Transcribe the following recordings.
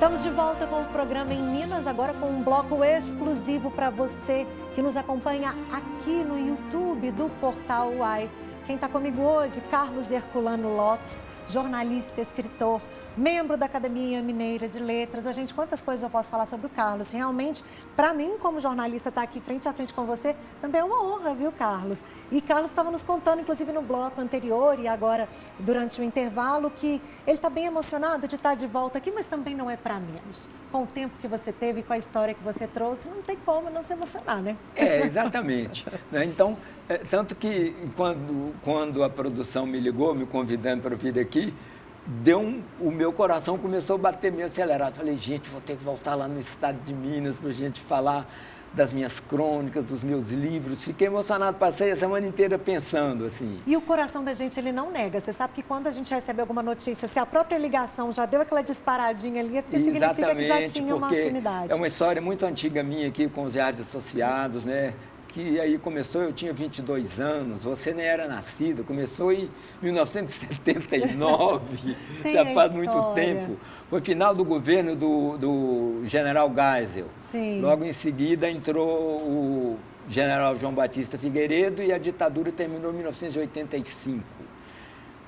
Estamos de volta com o programa Em Minas, agora com um bloco exclusivo para você que nos acompanha aqui no YouTube do Portal UAI. Quem está comigo hoje, Carlos Herculano Lopes, jornalista, escritor, membro da Academia Mineira de Letras. Gente, quantas coisas eu posso falar sobre o Carlos? Realmente, para mim, como jornalista, estar aqui frente a frente com você também é uma honra, viu, Carlos? E Carlos estava nos contando, inclusive no bloco anterior e agora, durante o intervalo, que ele está bem emocionado de estar de volta aqui, mas também não é para menos. Com o tempo que você teve, com a história que você trouxe, não tem como não se emocionar, né? Exatamente. Então, tanto que quando a produção me ligou, me convidando para vir aqui, o meu coração começou a bater meio acelerado. Falei, gente, vou ter que voltar lá no estado de Minas para a gente falar das minhas crônicas, dos meus livros. Fiquei emocionado, passei a semana inteira pensando assim. E o coração da gente, ele não nega. Você sabe que quando a gente recebe alguma notícia, se a própria ligação já deu aquela disparadinha ali, é porque significa que já tinha uma afinidade. É uma história muito antiga minha aqui com os Diários Associados, né? Que aí começou, eu tinha 22 anos, você nem era nascida, começou em 1979, já faz muito tempo. Foi final do governo do general Geisel. Sim. Logo em seguida entrou o general João Batista Figueiredo e a ditadura terminou em 1985.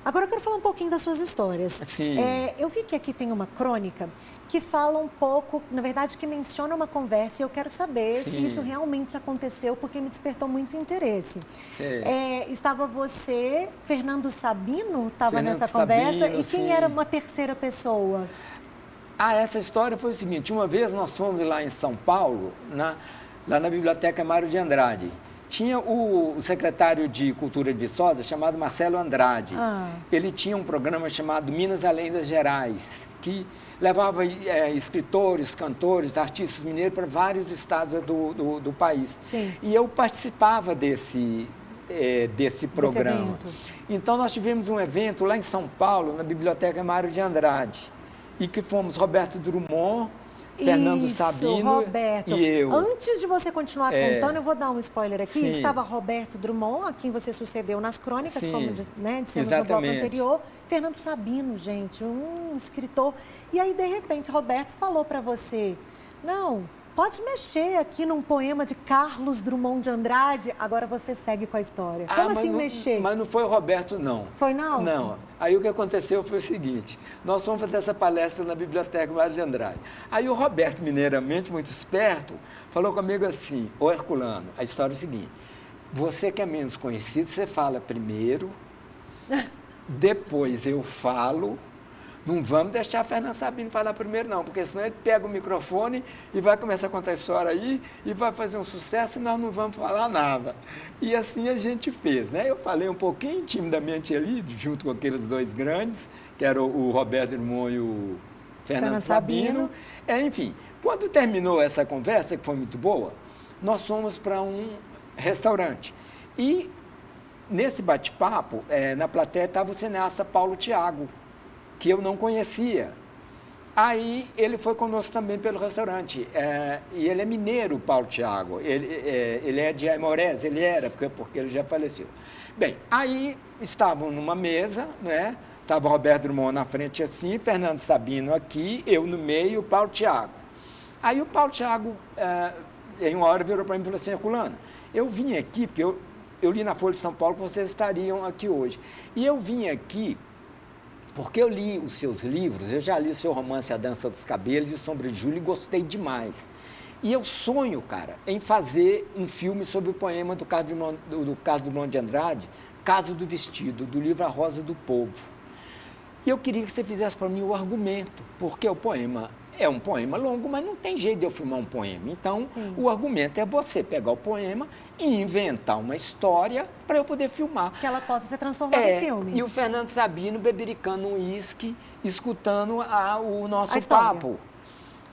Agora eu quero falar um pouquinho das suas histórias. Sim. Eu vi que aqui tem uma crônica que fala um pouco, na verdade, que menciona uma conversa e eu quero saber Sim. se isso realmente aconteceu, porque me despertou muito interesse. Sim. Estava você, Fernando Sabino, estava nessa conversa, e quem era uma terceira pessoa? Essa história foi o seguinte, uma vez nós fomos lá em São Paulo, lá na Biblioteca Mário de Andrade. Tinha o secretário de Cultura de Viçosa, chamado Marcelo Andrade. Ele tinha um programa chamado Minas Além das Gerais, que levava escritores, cantores, artistas mineiros para vários estados do país. Sim. E eu participava desse programa. Então, nós tivemos um evento lá em São Paulo, na Biblioteca Mário de Andrade, e que fomos Roberto Drummond, Fernando Sabino Roberto. E eu. Antes de você continuar contando, eu vou dar um spoiler aqui. Sim. Estava Roberto Drummond, a quem você sucedeu nas crônicas, Sim. como dissemos Exatamente. no bloco anterior. Fernando Sabino, gente, um escritor. E aí, de repente, Roberto falou para você, não, pode mexer aqui num poema de Carlos Drummond de Andrade. Agora você segue com a história. Como assim mexer? Mas não foi o Roberto, não. Foi não? Não. Aí o que aconteceu foi o seguinte, nós fomos fazer essa palestra na Biblioteca Mário de Andrade. Aí o Roberto, mineiramente, muito esperto, falou comigo assim, ô Herculano, a história é o seguinte, você que é menos conhecido, você fala primeiro, depois eu falo. Não vamos deixar a Fernanda Sabino falar primeiro, não, porque senão ele pega o microfone e vai começar a contar a história aí e vai fazer um sucesso e nós não vamos falar nada. E assim a gente fez, né? Eu falei um pouquinho timidamente ali, junto com aqueles dois grandes, que eram o Roberto Drummond e o Fernando Sabino. Enfim, quando terminou essa conversa, que foi muito boa, nós fomos para um restaurante. E nesse bate-papo, na plateia estava o cineasta Paulo Thiago, que eu não conhecia. Aí ele foi conosco também pelo restaurante. E ele é mineiro, Paulo Thiago. Ele é de Aimorés, ele era, porque ele já faleceu. Bem, aí estavam numa mesa, né? Estava o Roberto Drummond na frente assim, Fernando Sabino aqui, eu no meio, o Paulo Thiago. Aí o Paulo Thiago, em uma hora, virou para mim e falou assim, Herculano, eu vim aqui, porque eu li na Folha de São Paulo que vocês estariam aqui hoje. E eu vim aqui porque eu li os seus livros, eu já li o seu romance A Dança dos Cabelos e o Sombra de Julho e gostei demais. E eu sonho, cara, em fazer um filme sobre o poema do Carlos Drummond de Andrade, Caso do Vestido, do livro A Rosa do Povo. E eu queria que você fizesse para mim o argumento, porque o poema é um poema longo, mas não tem jeito de eu filmar um poema. Então, o argumento é você pegar o poema e inventar uma história para eu poder filmar. Que ela possa ser transformada em filme. E o Fernando Sabino bebericando um uísque, escutando o nosso papo.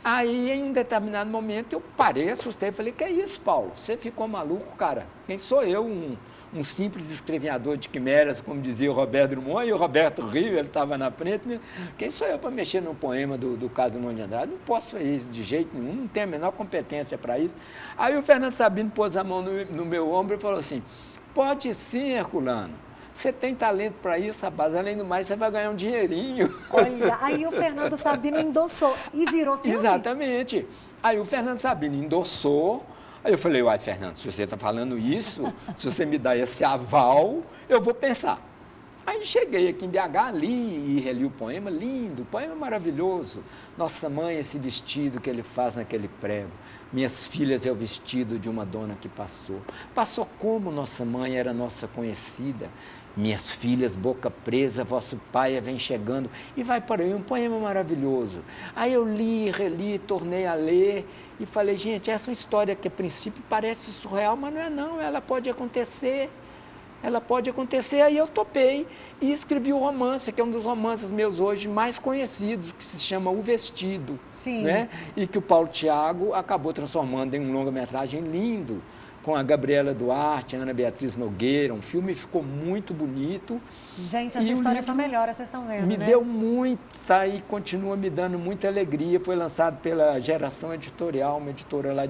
Aí, em um determinado momento, eu parei, assustei e falei, que é isso, Paulo? Você ficou maluco, cara? Quem sou eu, um simples escrevinhador de quimeras, como dizia o Roberto Drummond, e o Roberto Rio, ele estava na frente. Né? Quem sou eu para mexer no poema do Carlos Drummond de Andrade? Não posso fazer isso de jeito nenhum, não tenho a menor competência para isso. Aí o Fernando Sabino pôs a mão no meu ombro e falou assim, pode sim, Herculano, Você tem talento para isso, rapaz. Além do mais, você vai ganhar um dinheirinho. Olha, aí o Fernando Sabino endossou e virou filme? Exatamente. Aí o Fernando Sabino endossou. Aí eu falei, uai, Fernando, se você está falando isso, se você me dá esse aval, eu vou pensar. Aí cheguei aqui em BH, li e reli o poema, lindo, o poema maravilhoso. Nossa mãe, esse vestido que ele faz naquele prego. Minhas filhas é o vestido de uma dona que passou. Passou como nossa mãe era nossa conhecida. Minhas filhas, boca presa, vosso pai vem chegando. E vai para aí, um poema maravilhoso. Aí eu li, reli, tornei a ler e falei, gente, essa é uma história que a princípio parece surreal, mas não é não, ela pode acontecer. Ela pode acontecer, aí eu topei e escrevi o romance, que é um dos romances meus hoje mais conhecidos, que se chama O Vestido, Sim. Né? E que o Paulo Thiago acabou transformando em um longa-metragem lindo, com a Gabriela Duarte, a Ana Beatriz Nogueira, um filme que ficou muito bonito. Gente, as histórias são melhores, vocês estão vendo, Me né? deu muita e continua me dando muita alegria, foi lançado pela Geração Editorial, uma editora lá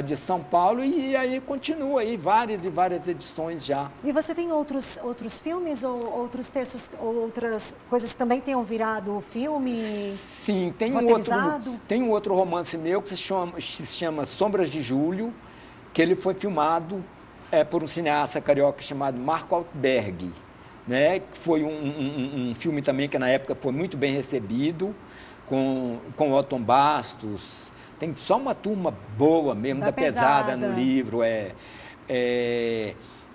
de São Paulo, e aí continua aí, várias e várias edições já. E você tem outros filmes ou outros textos, ou outras coisas que também tenham virado filme? Sim, roteirizado? Tem um outro romance meu que se chama Sombras de Julho, que ele foi filmado por um cineasta carioca chamado Marco Altberg, né? Foi um filme também que na época foi muito bem recebido, com Otton Bastos. Tem só uma turma boa mesmo, da pesada no livro.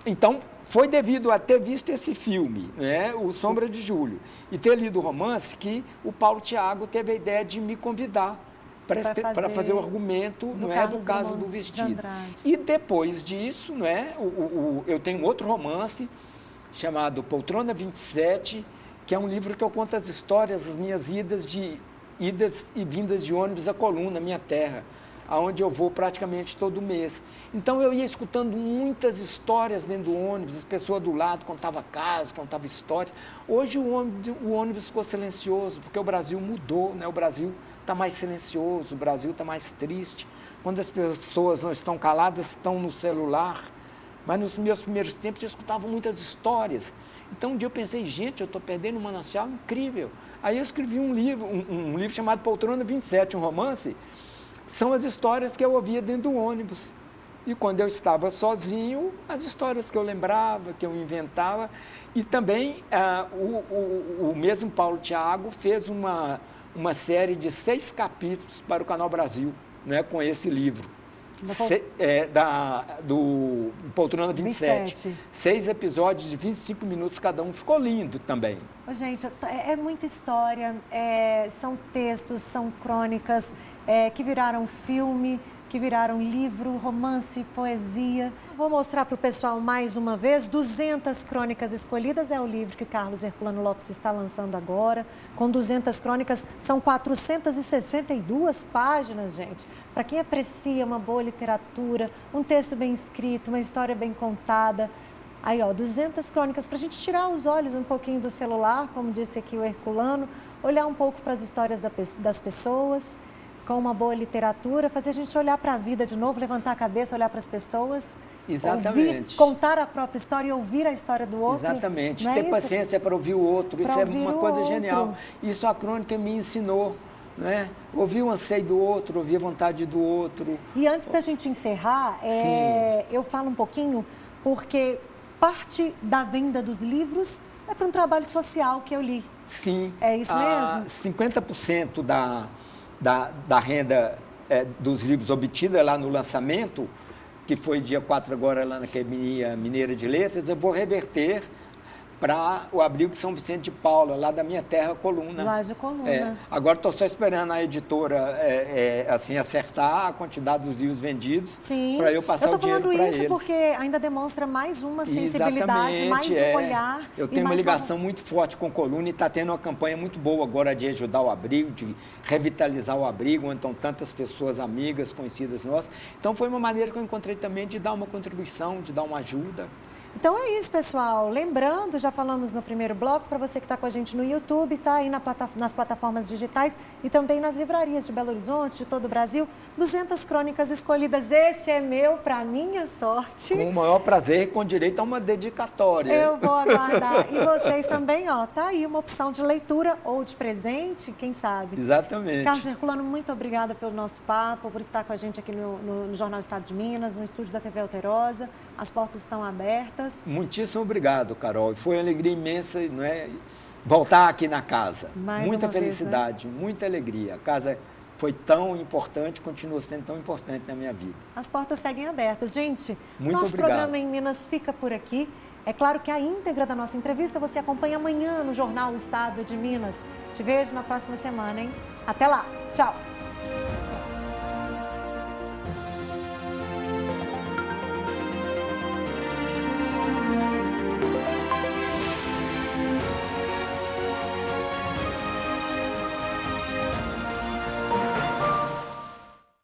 Então, foi devido a ter visto esse filme, né, o Sombra de Julho, e ter lido o romance que o Paulo Thiago teve a ideia de me convidar para fazer o argumento do caso do vestido. E depois disso, né, eu tenho outro romance chamado Poltrona 27, que é um livro que eu conto as histórias, as minhas idas e vindas de ônibus a Coluna, minha terra, aonde eu vou praticamente todo mês. Então eu ia escutando muitas histórias dentro do ônibus, as pessoas do lado contavam casos, contavam histórias. Hoje o ônibus ficou silencioso, porque o Brasil mudou, né? O Brasil está mais silencioso, o Brasil está mais triste. Quando as pessoas não estão caladas, estão no celular. Mas nos meus primeiros tempos eu escutava muitas histórias. Então um dia eu pensei, gente, eu estou perdendo um manancial incrível. Aí eu escrevi um livro chamado Poltrona 27, um romance. São as histórias que eu ouvia dentro do ônibus. E quando eu estava sozinho, as histórias que eu lembrava, que eu inventava. E também o mesmo Paulo Thiago fez uma série de 6 capítulos para o Canal Brasil, né, com esse livro. Do Poltrona 27. 6 episódios de 25 minutos cada um. Ficou lindo também. Gente, é muita história, são textos, são crônicas que viraram filme, que viraram livro, romance, poesia. Vou mostrar para o pessoal mais uma vez, 200 crônicas escolhidas é o livro que Carlos Herculano Lopes está lançando agora. Com 200 crônicas, são 462 páginas, gente. Para quem aprecia uma boa literatura, um texto bem escrito, uma história bem contada. Aí, ó, 200 crônicas para a gente tirar os olhos um pouquinho do celular, como disse aqui o Herculano, olhar um pouco para as histórias das pessoas, com uma boa literatura, fazer a gente olhar para a vida de novo, levantar a cabeça, olhar para as pessoas. Exatamente. Contar a própria história e ouvir a história do outro. Exatamente. Ter paciência para ouvir o outro, isso é uma coisa genial. Isso a crônica me ensinou, né? Ouvir o anseio do outro, ouvir a vontade do outro. E antes da gente encerrar, eu falo um pouquinho, porque parte da venda dos livros é para um trabalho social que eu li. Sim. É isso mesmo? 50% da renda dos livros obtida lá no lançamento, que foi dia 4 agora lá na Academia Mineira de Letras, eu vou reverter para o Abrigo de São Vicente de Paula, lá da minha terra, Coluna. Lá de Coluna. Agora estou só esperando a editora assim, acertar a quantidade dos livros vendidos para eu passar o dinheiro para eles. Eu estou falando isso porque ainda demonstra mais uma sensibilidade, mais um olhar. Eu tenho uma ligação muito forte com Coluna e está tendo uma campanha muito boa agora de ajudar o Abrigo, de revitalizar o Abrigo, onde estão tantas pessoas amigas, conhecidas nossas. Então foi uma maneira que eu encontrei também de dar uma contribuição, de dar uma ajuda. Então é isso, pessoal. Lembrando, já falamos no primeiro bloco, para você que está com a gente no YouTube, tá aí nas plataformas digitais e também nas livrarias de Belo Horizonte, de todo o Brasil, 200 crônicas escolhidas. Esse é meu, para minha sorte. Com o maior prazer, com direito a uma dedicatória. Eu vou aguardar. E vocês também, ó, tá aí uma opção de leitura ou de presente, quem sabe. Exatamente. Carlos Herculano, muito obrigada pelo nosso papo, por estar com a gente aqui no Jornal Estado de Minas, no estúdio da TV Alterosa. As portas estão abertas. Muitíssimo obrigado, Carol. Foi uma alegria imensa, não é? Voltar aqui na casa. Muita felicidade, vez, né? Muita alegria. A casa foi tão importante, continua sendo tão importante na minha vida. As portas seguem abertas. Gente, muito nosso obrigado. Programa em Minas fica por aqui. É claro que a íntegra da nossa entrevista você acompanha amanhã no Jornal Estado de Minas. Te vejo na próxima semana, hein? Até lá. Tchau.